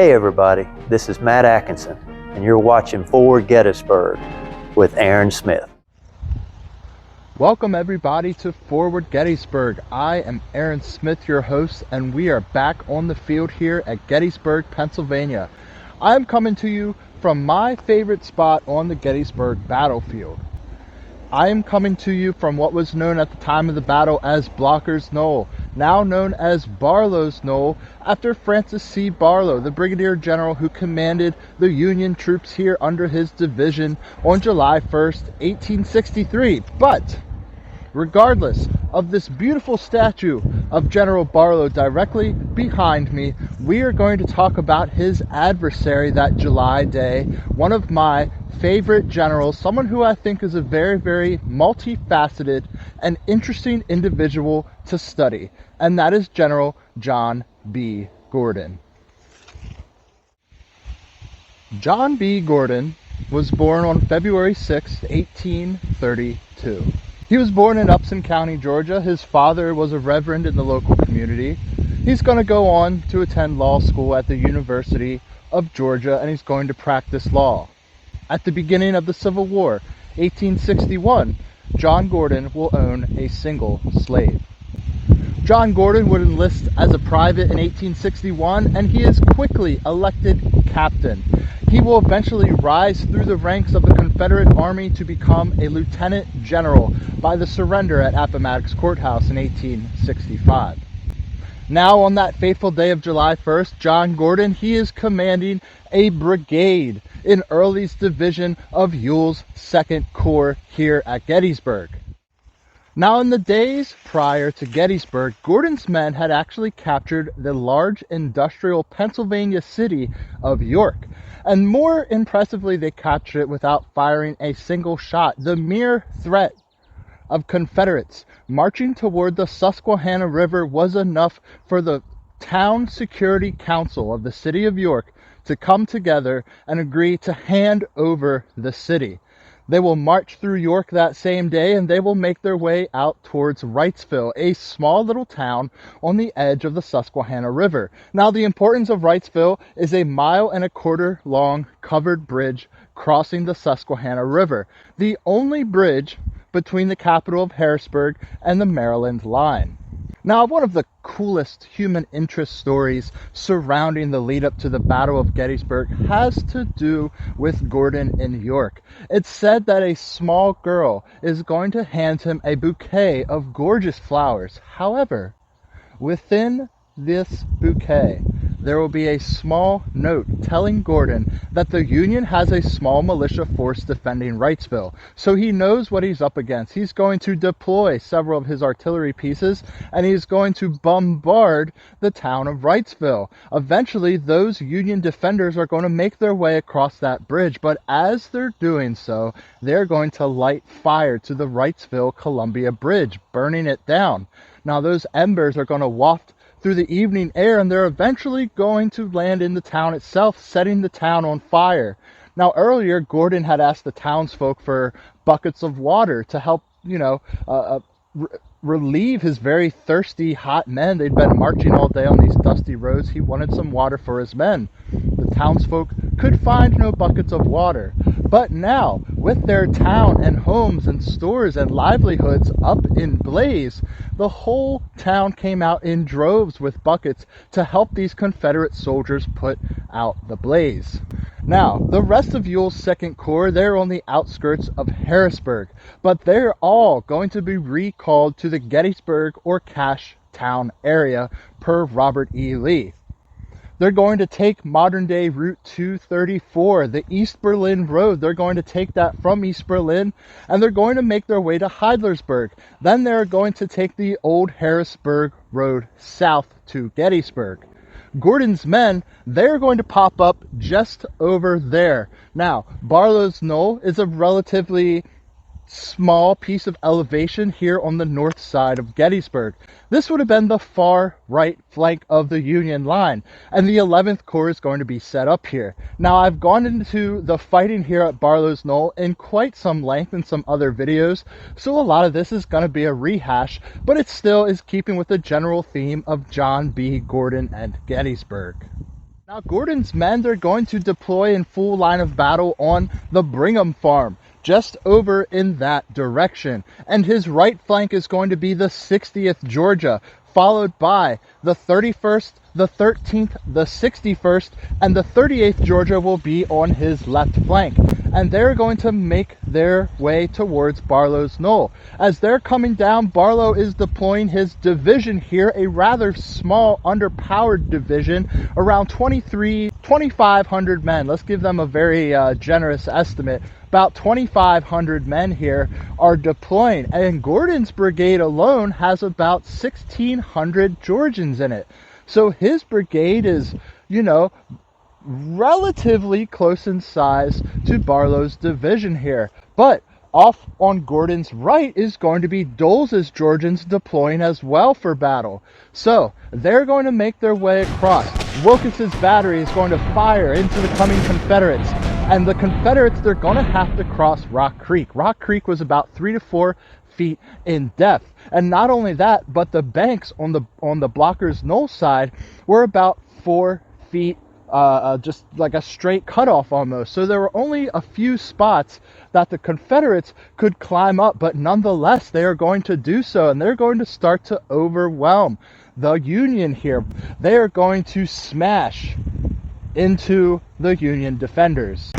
Hey everybody, this is Matt Atkinson, and you're watching Forward Gettysburg with Aaron Smith. Welcome everybody to Forward Gettysburg. I am Aaron Smith, your host, and we are back on the field here at Gettysburg, Pennsylvania. I'm coming to you from my favorite spot on the Gettysburg battlefield. I am coming to you from what was known at the time of the battle as Blocker's Knoll, now known as Barlow's Knoll, after Francis C. Barlow, the brigadier general who commanded the Union troops here under his division on July 1st, 1863. But regardless of this beautiful statue of General Barlow directly behind me, we are going to talk about his adversary that July day, one of my favorite generals, someone who I think is a very, very multifaceted and interesting individual to study, and that is General John B. Gordon. John B. Gordon was born on February 6, 1832. He was born in Upson County, Georgia. His father was a reverend in the local community. He's going to go on to attend law school at the University of Georgia, and he's going to practice law. At the beginning of the Civil War, 1861, John Gordon will own a single slave. John Gordon would enlist as a private in 1861, and he is quickly elected captain. He will eventually rise through the ranks of the Confederate Army to become a lieutenant general by the surrender at Appomattox Courthouse in 1865. Now, on that fateful day of July 1st, John Gordon, he is commanding a brigade in Early's division of Ewell's 2nd Corps here at Gettysburg. Now, in the days prior to Gettysburg, Gordon's men had actually captured the large industrial Pennsylvania city of York. And more impressively, they captured it without firing a single shot. The mere threat of Confederates marching toward the Susquehanna River was enough for the Town Security Council of the city of York to come together and agree to hand over the city. They will march through York that same day, and they will make their way out towards Wrightsville, a small little town on the edge of the Susquehanna River. Now, the importance of Wrightsville is a 1.25 mile long covered bridge crossing the Susquehanna River, the only bridge between the capital of Harrisburg and the Maryland line. Now, one of the coolest human interest stories surrounding the lead up to the Battle of Gettysburg has to do with Gordon in York. It's said that a small girl is going to hand him a bouquet of gorgeous flowers. However, within this bouquet, there will be a small note telling Gordon that the Union has a small militia force defending Wrightsville. So he knows what he's up against. He's going to deploy several of his artillery pieces, and he's going to bombard the town of Wrightsville. Eventually, those Union defenders are going to make their way across that bridge, but as they're doing so, they're going to light fire to the Wrightsville-Columbia Bridge, burning it down. Now, those embers are going to waft through the evening air, and they're eventually going to land in the town itself, setting the town on fire. Now, earlier, Gordon had asked the townsfolk for buckets of water to help, relieve his very thirsty, hot men. They'd been marching all day on these dusty roads. He wanted some water for his men. The townsfolk could find no buckets of water. But now, with their town and homes and stores and livelihoods up in blaze, the whole town came out in droves with buckets to help these Confederate soldiers put out the blaze. Now, the rest of Ewell's 2nd Corps, they're on the outskirts of Harrisburg, but they're all going to be recalled to the Gettysburg or Cache Town area per Robert E. Lee. They're going to take modern-day Route 234, the East Berlin Road. They're going to take that from East Berlin, and they're going to make their way to Heidlersburg. Then they're going to take the old Harrisburg Road south to Gettysburg. Gordon's men, they're going to pop up just over there. Now, Barlow's Knoll is a relatively small piece of elevation here on the north side of Gettysburg. This would have been the far right flank of the Union line, and the 11th Corps is going to be set up here. Now, I've gone into the fighting here at Barlow's Knoll in quite some length in some other videos, so a lot of this is going to be a rehash, but it still is keeping with the general theme of John B. Gordon and Gettysburg. Now Gordon's men, they're going to deploy in full line of battle on the Brigham farm, just over in that direction. And his right flank is going to be the 60th Georgia, followed by the 31st, the 13th, the 61st, and the 38th Georgia will be on his left flank. And they're going to make their way towards Barlow's Knoll. As they're coming down, Barlow is deploying his division here, a rather small, underpowered division, around 2,500 men. Let's give them a very generous estimate. About 2,500 men here are deploying, and Gordon's brigade alone has about 1,600 Georgians in it. So his brigade is, relatively close in size to Barlow's division here. But off on Gordon's right is going to be Dole's Georgians deploying as well for battle. So they're going to make their way across. Wilkes's battery is going to fire into the coming Confederates. And the Confederates, they're going to have to cross Rock Creek. Rock Creek was about 3 to 4 feet in depth. And not only that, but the banks on the blockers' Knoll side were about 4 feet, just like a straight cutoff almost. So there were only a few spots that the Confederates could climb up, but nonetheless, they are going to do so, and they're going to start to overwhelm the Union here. They are going to smash into the Union defenders.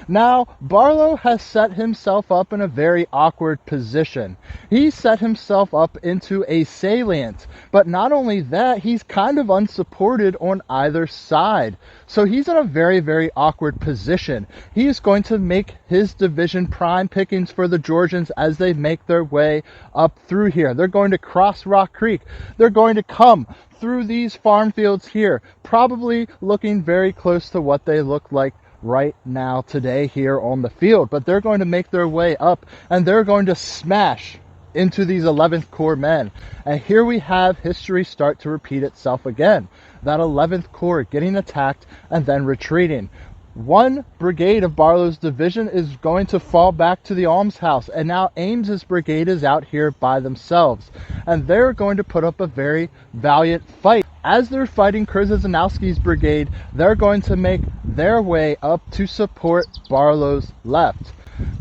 Now, Barlow has set himself up in a very awkward position. He set himself up into a salient, but not only that, he's kind of unsupported on either side. So he's in a very, very awkward position. He is going to make his division prime pickings for the Georgians as they make their way up through here. They're going to cross Rock Creek. They're going to come through these farm fields here, probably looking very close to what they look like right now today here on the field. But they're going to make their way up, and they're going to smash into these 11th Corps men. And here we have history start to repeat itself again. That 11th Corps getting attacked and then retreating. One brigade of Barlow's division is going to fall back to the almshouse, and now Ames's brigade is out here by themselves, and they're going to put up a very valiant fight. As they're fighting Krzyzanowski's brigade, they're going to make their way up to support Barlow's left.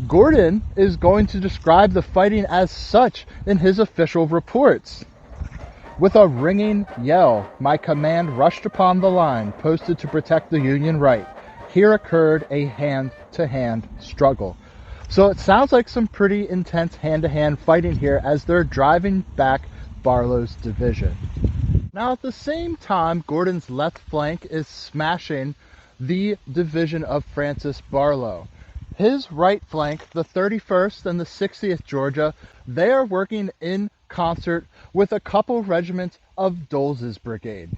Gordon is going to describe the fighting as such in his official reports. With a ringing yell, my command rushed upon the line posted to protect the Union right. Here occurred a hand-to-hand struggle. So it sounds like some pretty intense hand-to-hand fighting here as they're driving back Barlow's division. Now at the same time, Gordon's left flank is smashing the division of Francis Barlow. His right flank, the 31st and the 60th Georgia, they are working in concert with a couple regiments of Dole's brigade.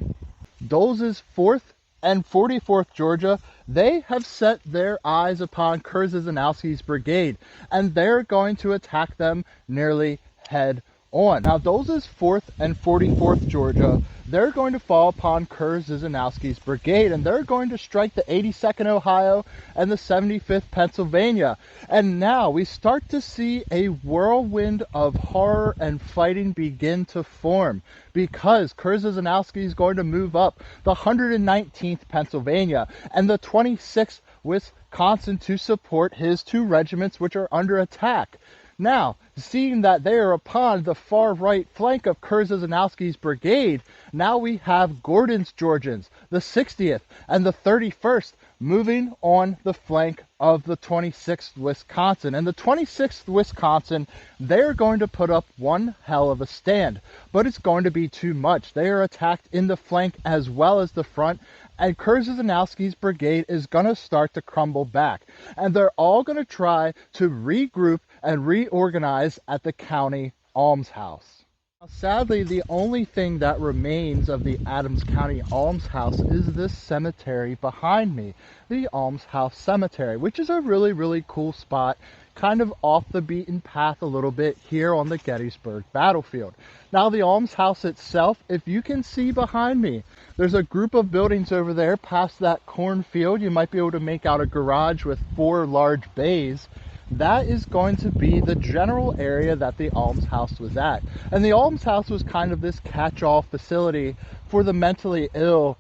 Dole's 4th and 44th Georgia, they have set their eyes upon Krzyzanowski's brigade, and they're going to attack them nearly head on. Now, Dole's 4th and 44th Georgia, they're going to fall upon Krzyzanowski's brigade, and they're going to strike the 82nd Ohio and the 75th Pennsylvania. And now we start to see a whirlwind of horror and fighting begin to form, because Krzyzanowski is going to move up the 119th Pennsylvania and the 26th Wisconsin to support his two regiments which are under attack. Now, seeing that they are upon the far right flank of Krzyzanowski's brigade, now we have Gordon's Georgians, the 60th and the 31st, moving on the flank of the 26th Wisconsin. And the 26th Wisconsin, they're going to put up one hell of a stand, but it's going to be too much. They are attacked in the flank as well as the front, and Krzyzanowski's brigade is going to start to crumble back. And they're all going to try to regroup and reorganize at the county almshouse. Now, sadly, the only thing that remains of the Adams County almshouse is this cemetery behind me, the Almshouse Cemetery, which is a really, really cool spot, kind of off the beaten path a little bit here on the Gettysburg battlefield. Now, the almshouse itself, if you can see behind me, there's a group of buildings over there past that cornfield. You might be able to make out a garage with 4 large bays. that is going to be the general area that the almshouse was at. And the almshouse was kind of this catch-all facility for the mentally ill,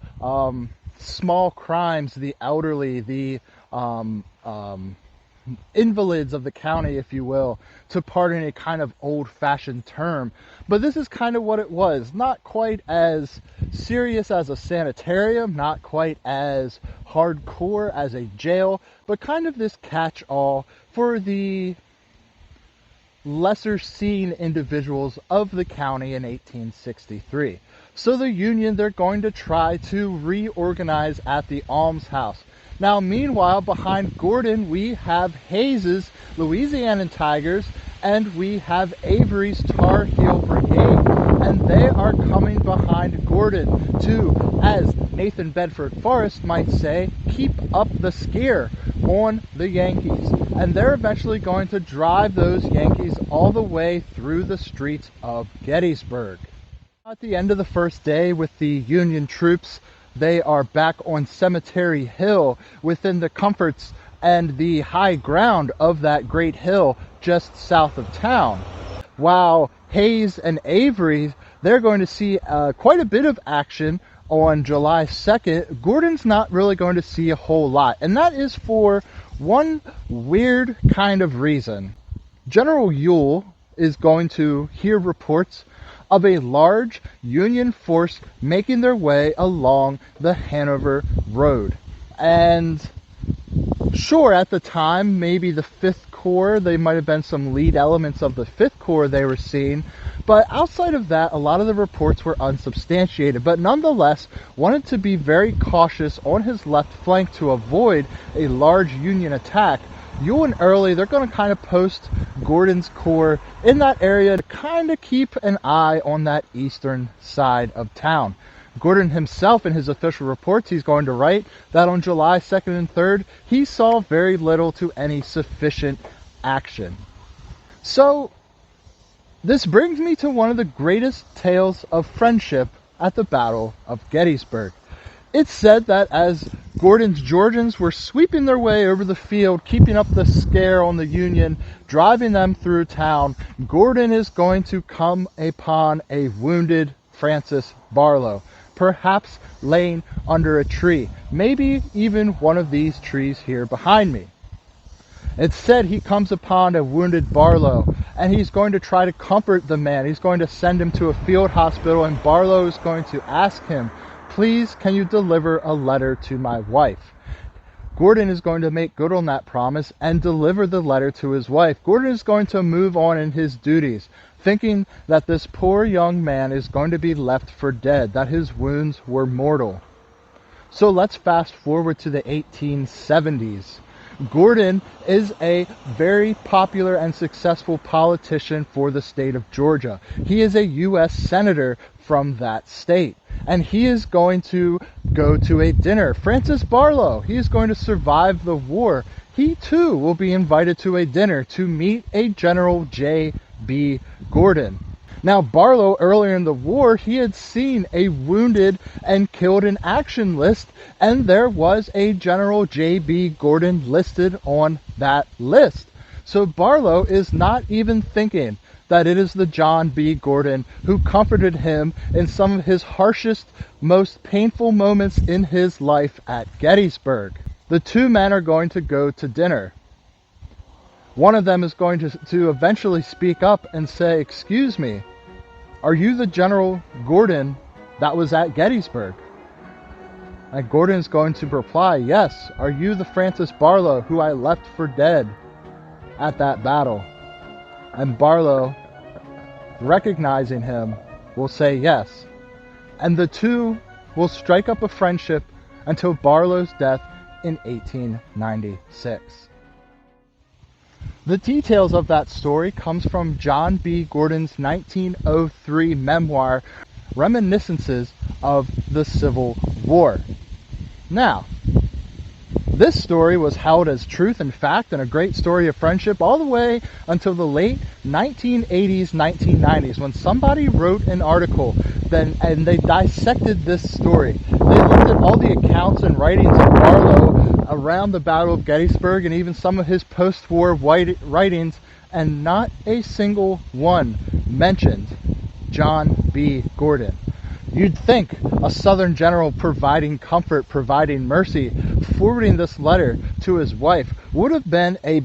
small crimes, the elderly, the invalids of the county, if you will, to pardon a kind of old-fashioned term. But this is kind of what it was. Not quite as serious as a sanitarium, not quite as hardcore as a jail, but kind of this catch-all for the lesser seen individuals of the county in 1863. So the Union, they're going to try to reorganize at the almshouse. Now, meanwhile, behind Gordon, we have Hayes's Louisiana Tigers, and we have Avery's Tar Heel Brigade, and they are coming behind Gordon to, as Nathan Bedford Forrest might say, keep up the scare on the Yankees. And they're eventually going to drive those Yankees all the way through the streets of Gettysburg. At the end of the first day with the Union troops, they are back on Cemetery Hill within the comforts and the high ground of that great hill just south of town. While Hayes and Avery, they're going to see quite a bit of action on July 2nd. Gordon's not really going to see a whole lot, and that is for one weird kind of reason. General Ewell is going to hear reports of a large Union force making their way along the Hanover Road. And sure, at the time, maybe the 5th Corps, they might have been some lead elements of the 5th Corps they were seeing, but outside of that, a lot of the reports were unsubstantiated, but nonetheless wanted to be very cautious on his left flank to avoid a large Union attack. Ewell and Early, they're going to kind of post Gordon's corps in that area to kind of keep an eye on that eastern side of town. Gordon himself, in his official reports, he's going to write that on July 2nd and 3rd, he saw very little to any sufficient action. So, this brings me to one of the greatest tales of friendship at the Battle of Gettysburg. It's said that as Gordon's Georgians were sweeping their way over the field, keeping up the scare on the Union, driving them through town, Gordon is going to come upon a wounded Francis Barlow, perhaps laying under a tree, maybe even one of these trees here behind me. It's said he comes upon a wounded Barlow, and he's going to try to comfort the man. He's going to send him to a field hospital, and Barlow is going to ask him, "Please, can you deliver a letter to my wife?" Gordon is going to make good on that promise and deliver the letter to his wife. Gordon is going to move on in his duties, thinking that this poor young man is going to be left for dead, that his wounds were mortal. So let's fast forward to the 1870s. Gordon is a very popular and successful politician for the state of Georgia. He is a U.S. Senator from that state, and he is going to go to a dinner. Francis Barlow, he is going to survive the war. He too will be invited to a dinner to meet a General J.B. Gordon. Now, Barlow, earlier in the war, he had seen a wounded and killed in action list, and there was a General J.B. Gordon listed on that list. So Barlow is not even thinking that it is the John B. Gordon who comforted him in some of his harshest, most painful moments in his life at Gettysburg. The two men are going to go to dinner. One of them is going to eventually speak up and say, "Excuse me, are you the General Gordon that was at Gettysburg?" And Gordon is going to reply, "Yes, are you the Francis Barlow who I left for dead at that battle?" And Barlow, recognizing him, will say yes. And the two will strike up a friendship until Barlow's death in 1896. The details of that story comes from John B. Gordon's 1903 memoir, Reminiscences of the Civil War. Now, This story was held as truth and fact and a great story of friendship all the way until the late 1980s, 1990s, when somebody wrote an article and they dissected this story. They looked at all the accounts and writings of Barlow around the Battle of Gettysburg and even some of his post-war writings, and not a single one mentioned John B. Gordon. You'd think a Southern general providing comfort, providing mercy, forwarding this letter to his wife would have been a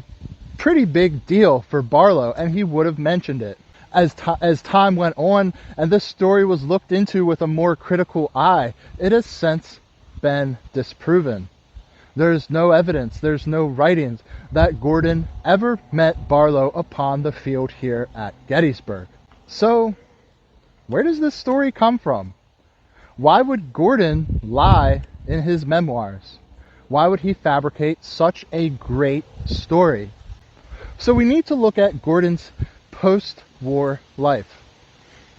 pretty big deal for Barlow, and he would have mentioned it. As time went on and this story was looked into with a more critical eye, it has since been disproven. There's no evidence, there's no writings that Gordon ever met Barlow upon the field here at Gettysburg. So, where does this story come from? Why would Gordon lie in his memoirs? Why would he fabricate such a great story? So we need to look at Gordon's post-war life.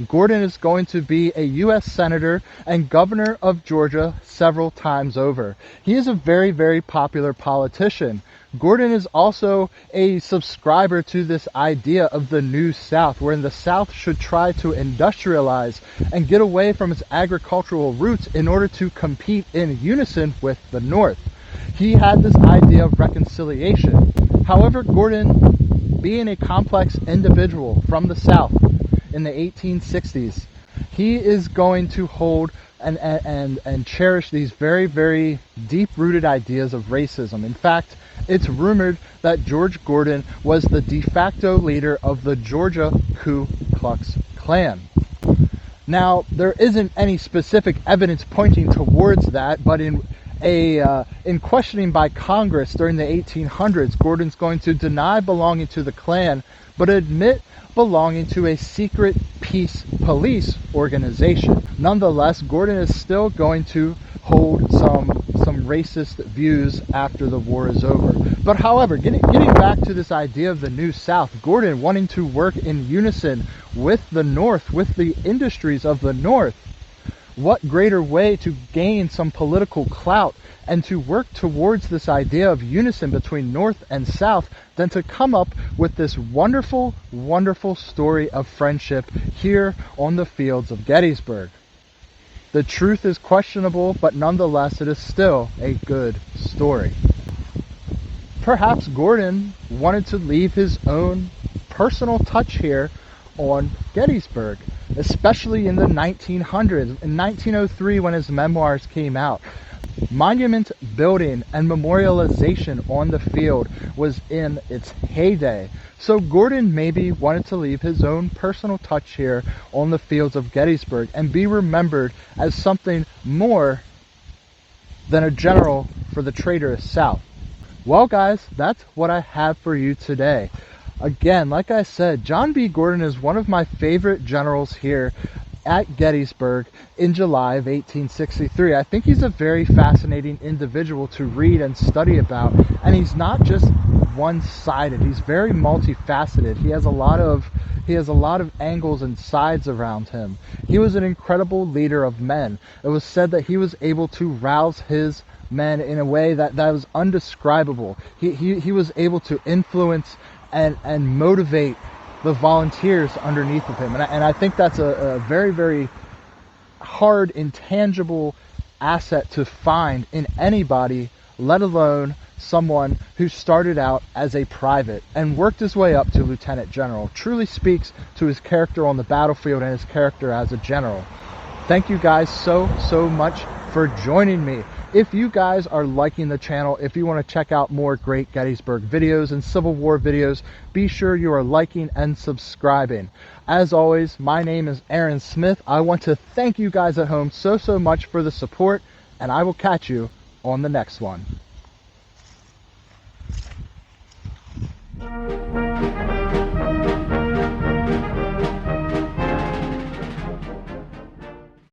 Gordon is going to be a U.S. Senator and Governor of Georgia several times over. He is a very, very popular politician. Gordon is also a subscriber to this idea of the New South, wherein the South should try to industrialize and get away from its agricultural roots in order to compete in unison with the North. He had this idea of reconciliation. However, Gordon, being a complex individual from the South in the 1860s, he is going to hold and cherish these very, very deep-rooted ideas of racism. In fact, it's rumored that George Gordon was the de facto leader of the Georgia Ku Klux Klan. Now, there isn't any specific evidence pointing towards that, but in questioning by Congress during the 1800s, Gordon's going to deny belonging to the Klan, but admit belonging to a secret peace police organization. Nonetheless, Gordon is still going to hold some racist views after the war is over. But however, getting back to this idea of the New South, Gordon wanting to work in unison with the North, with the industries of the North, what greater way to gain some political clout and to work towards this idea of unison between North and South than to come up with this wonderful, wonderful story of friendship here on the fields of Gettysburg. The truth is questionable, but nonetheless it is still a good story. Perhaps Gordon wanted to leave his own personal touch here on Gettysburg, especially in the 1900s. In 1903, when his memoirs came out, monument building and memorialization on the field was in its heyday. So Gordon maybe wanted to leave his own personal touch here on the fields of Gettysburg and be remembered as something more than a general for the traitorous South. Well guys, that's what I have for you today. Again, like I said, John B. Gordon is one of my favorite generals here at Gettysburg in July of 1863. I think he's a very fascinating individual to read and study about, and he's not just one-sided. He's very multifaceted. He has a lot of angles and sides around him. He was an incredible leader of men. It was said that he was able to rouse his men in a way that was undescribable. He was able to influence and motivate the volunteers underneath of him. And I think that's a very, very hard, intangible asset to find in anybody, let alone someone who started out as a private and worked his way up to lieutenant general. Truly speaks to his character on the battlefield and his character as a general. Thank you guys so much for joining me. If you guys are liking the channel, if you want to check out more great Gettysburg videos and Civil War videos, be sure you are liking and subscribing. As always, my name is Aaron Smith. I want to thank you guys at home so much for the support, and I will catch you on the next one.